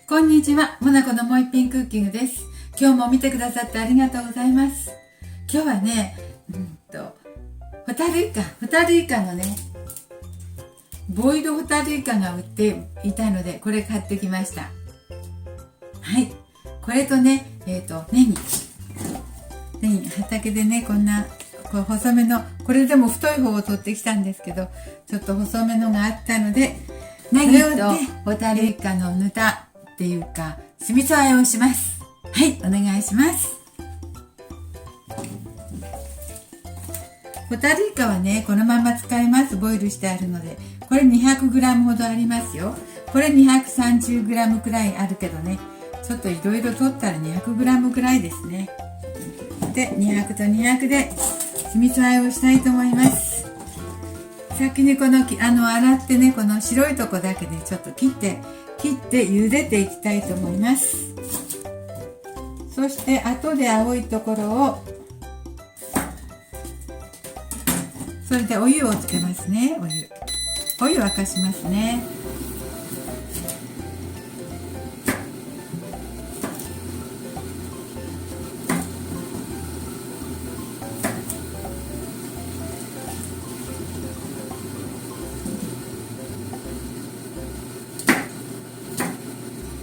こんにちは、モナコのもう一品クッキングです。今日も見てくださってありがとうございます。今日はね、ホタルイカのね、ボイルホタルイカが売っていたので、これ買ってきました。はい、これとね、ネギ、畑でね、こんなこう細めの、これでも太い方を取ってきたんですけど、ちょっと細めのがあったので、ネギとホタルイカのぬたっていうか酢味噌和えをします。はい、お願いします。ホタルイカはね、このまま使います。ボイルしてあるので、これ 200g ほどありますよ。これ 230g くらいあるけどね、ちょっといろいろ取ったら 200g くらいですね。で、200と200で酢味噌和えをしたいと思います。先にこの洗ってね、この白いとこだけでちょっと切って茹でていきたいと思います。そして後で青いところを、それでお湯をつけますね。お湯沸かしますね。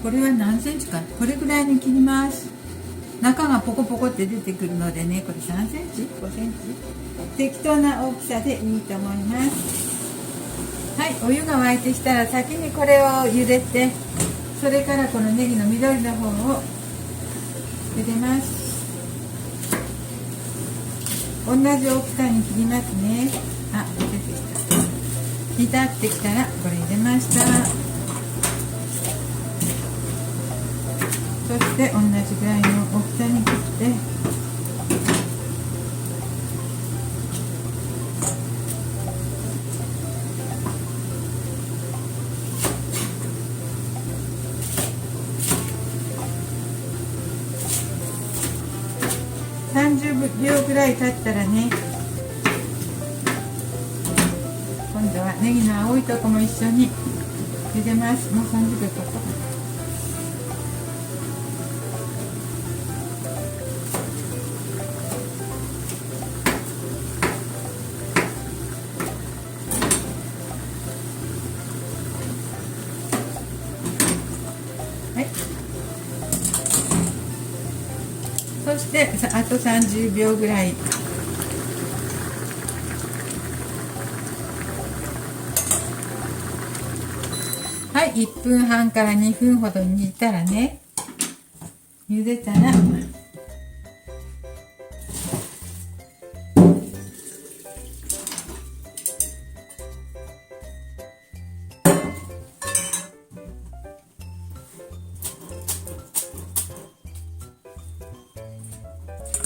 これは何センチか、これぐらいに切ります。中がポコポコって出てくるのでね、これ3センチ5センチ適当な大きさでいいと思います。はい、お湯が沸いてきたら先にこれを茹でて、それからこのネギの緑の方を茹でます。同じ大きさに切りますね。あ、出てきた。煮立ってきたらこれ入れました。そして同じぐらいの大きさに切って、30秒ぐらい経ったらね、今度はネギの青いとこも一緒に茹でます。もう30秒経ったかな。そしてあと30秒ぐらい、はい、1分半から2分ほど煮たらね、茹でたら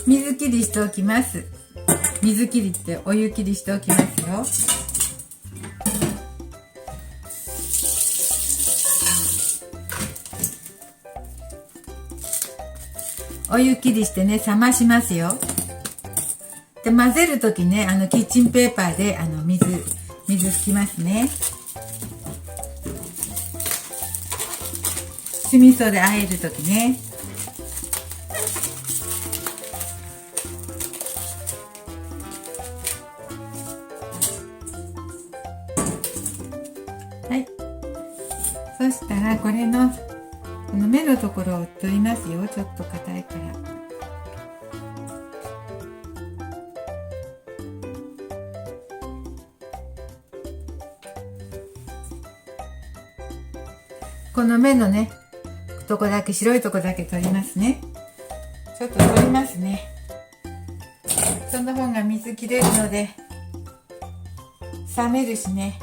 水切りしておきます。水切りってお湯切りしておきますよ。お湯切りしてね、冷ましますよ。で、混ぜるときね、キッチンペーパーで水拭きますね。酢味噌で和えるときね。はい、そしたらこの目のところを取りますよ。ちょっと硬いから。この目のねとこだけ、白いとこだけ取りますね。ちょっと取りますね。その方が水切れるので冷めるしね。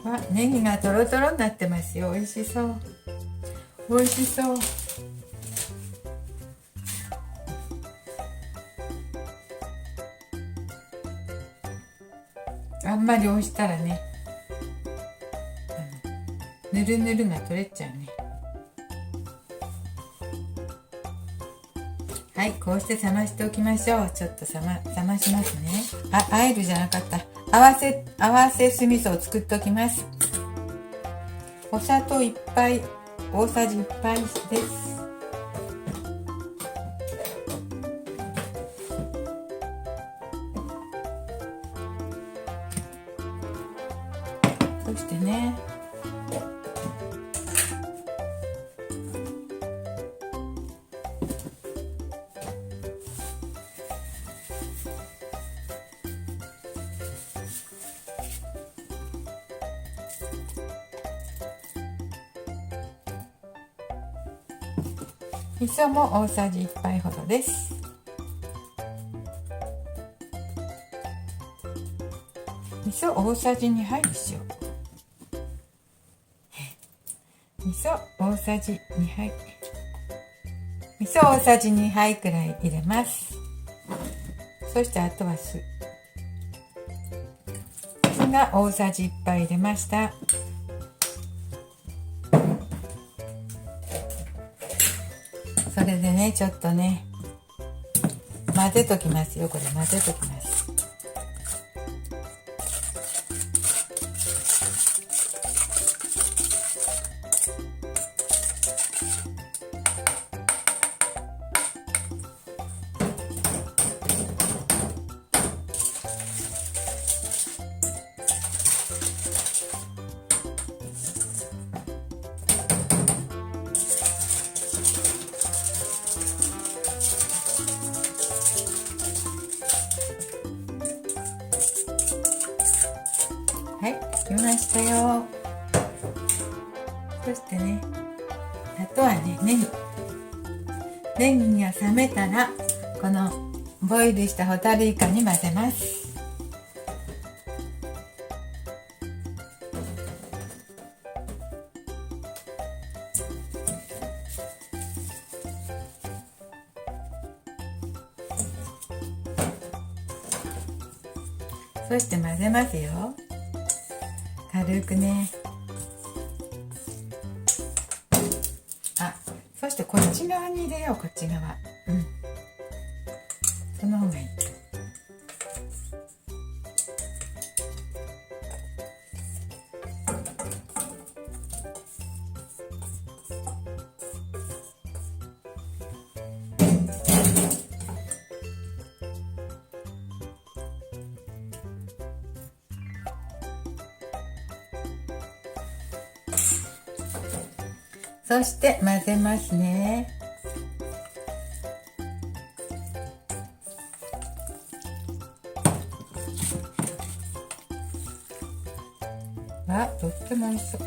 あ、ネギがトロトロになってますよ。美味しそう。美味しそう。あんまり押したらね、ぬるぬるが取れちゃうね。はい、こうして冷ましておきましょう。ちょっと冷ましますね。あえるじゃなかった。合わせ酢味噌を作っておきます。お砂糖1杯、大さじ1杯です。そしてね、味噌も大さじ1杯ほどです。味噌大さじ2杯にしよう。味噌大さじ2杯。味噌大さじ2杯くらい入れます。そしてあとは酢が大さじ1杯入れました。それでね、ちょっとね、混ぜときますよ。これ混ぜときます。はい、できましたよ。そしてね、あとはね、ネギが冷めたらこのボイルしたホタルイカに混ぜます。そして混ぜますよ。軽くね。そしてこっち側に入れよう。こっち側。その方がいい。そして混ぜますね。とっても美味しそう。こ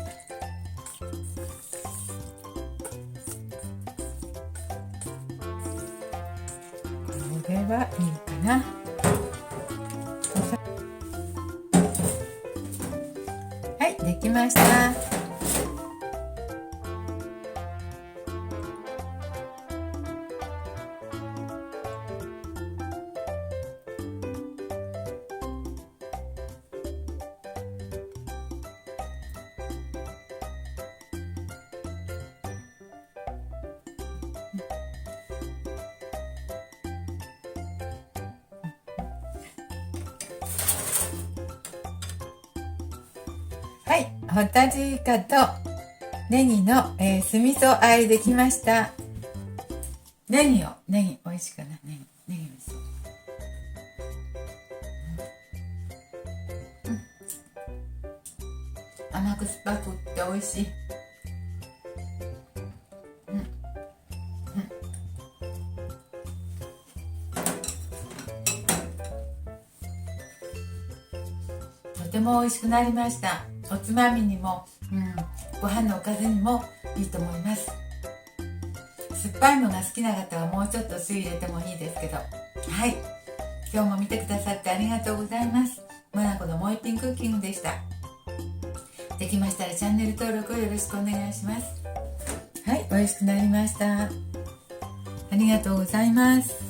れはいいかな。はい、できました。はい、ホタルイカとネギの、酢味噌和えできました。ネギ美味しいかな。ネギ味噌、甘く酸っぱくって美味しい。とても美味しくなりました。おつまみにも、ご飯のおかずにもいいと思います。酸っぱいのが好きな方はもうちょっと酢入れてもいいですけど、はい、今日も見てくださってありがとうございます。モナコのもう一品クッキングでした。できましたらチャンネル登録をよろしくお願いします。はい、美味しくなりました。ありがとうございます。